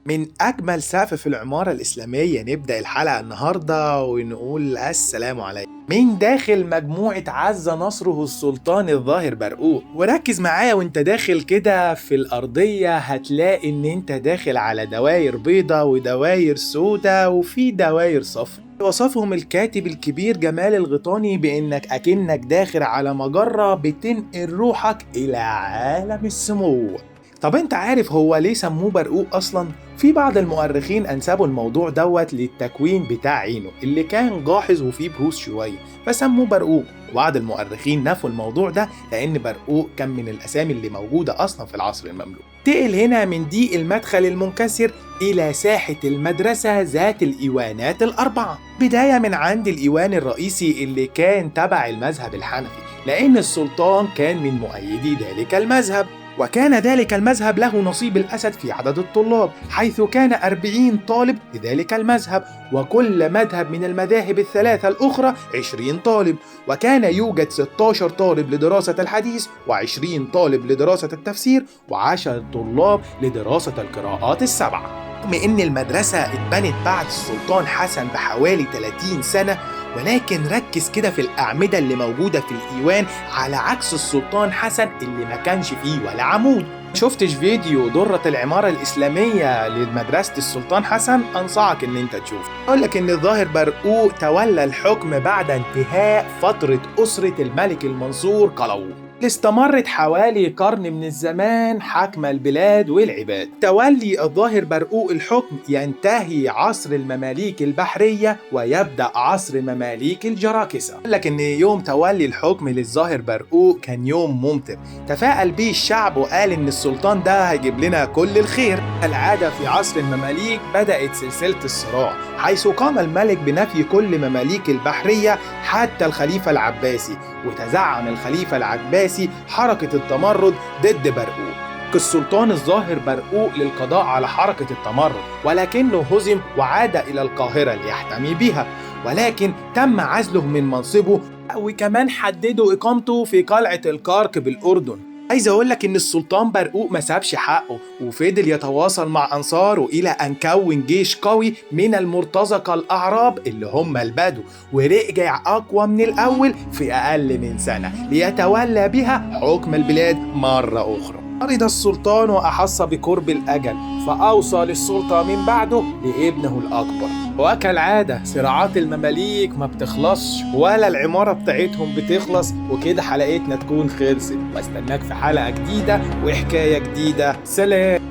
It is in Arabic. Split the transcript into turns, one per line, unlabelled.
من أجمل سقف في العمارة الإسلامية نبدأ الحلقة النهاردة ونقول السلام عليكم من داخل مجموعة عز نصره السلطان الظاهر برقوق. وركز معايا وانت داخل كده في الأرضية، هتلاقي ان انت داخل على دواير بيضة ودواير سودة وفي دواير صفر. وصفهم الكاتب الكبير جمال الغيطاني بانك اكنك داخل على مجرة بتنقل روحك الى عالم السمو. طب انت عارف هو ليه سموه برقوق اصلا؟ في بعض المؤرخين انسبوا الموضوع دوت للتكوين بتاع عينه اللي كان جاحظ وفيه بروز شويه فسموه برقوق، وبعض المؤرخين نفوا الموضوع ده لان برقوق كان من الاسامي اللي موجوده اصلا في العصر المملوكي. انتقل هنا من دي المدخل المنكسر الى ساحه المدرسه ذات الايوانات الاربعه، بدايه من عند الايوان الرئيسي اللي كان تبع المذهب الحنفي لان السلطان كان من مؤيدي ذلك المذهب، وكان ذلك المذهب له نصيب الأسد في عدد الطلاب، حيث كان 40 طالب لذلك المذهب، وكل مذهب من المذاهب الثلاثة الأخرى 20 طالب، وكان يوجد 16 طالب لدراسة الحديث و20 طالب لدراسة التفسير و10 طلاب لدراسة القراءات السبعة. رغم إن المدرسة اتبنت بعد السلطان حسن بحوالي 30 سنة، ولكن ركز كده في الأعمدة اللي موجودة في الإيوان على عكس السلطان حسن اللي ما كانش فيه ولا عمود. شفتش فيديو درة العمارة الإسلامية لمدرسة السلطان حسن؟ أنصحك إن أنت تشوف. أقول لك إن الظاهر برقوق تولى الحكم بعد انتهاء فترة أسرة الملك المنصور قلاوون اللي استمرت حوالي قرن من الزمان حكم البلاد والعباد. تولي الظاهر برقوق الحكم ينتهي عصر المماليك البحرية ويبدأ عصر مماليك الجراكسة. قال لك ان يوم تولي الحكم للظاهر برقوق كان يوم ممطر، تفائل به الشعب وقال ان السلطان ده هيجيب لنا كل الخير. العادة في عصر المماليك بدأت سلسلة الصراع، حيث قام الملك بنفي كل مماليك البحرية حتى الخليفة العباسي، وتزعم الخليفة العباسي حركة التمرد ضد برقوق. السلطان الظاهر برقوق للقضاء على حركة التمرد، ولكنه هزم وعاد إلى القاهرة ليحتمي بها، ولكن تم عزله من منصبه وكمان حددوا إقامته في قلعة الكرك بالأردن. عايز اقولك ان السلطان برقوق ما سابش حقه وفضل يتواصل مع انصاره الى ان كون جيش قوي من المرتزقه الاعراب اللي هم البدو، ورجع اقوى من الاول في اقل من سنه ليتولى بها حكم البلاد مره اخرى. مرض السلطان وأحس بقرب الأجل فأوصى للسلطة من بعده لابنه الأكبر، وكالعادة صراعات المماليك ما بتخلصش ولا العمارة بتاعتهم بتخلص، وكده حلقتنا تكون خلصت، واستناك في حلقة جديدة وحكاية جديدة. سلام.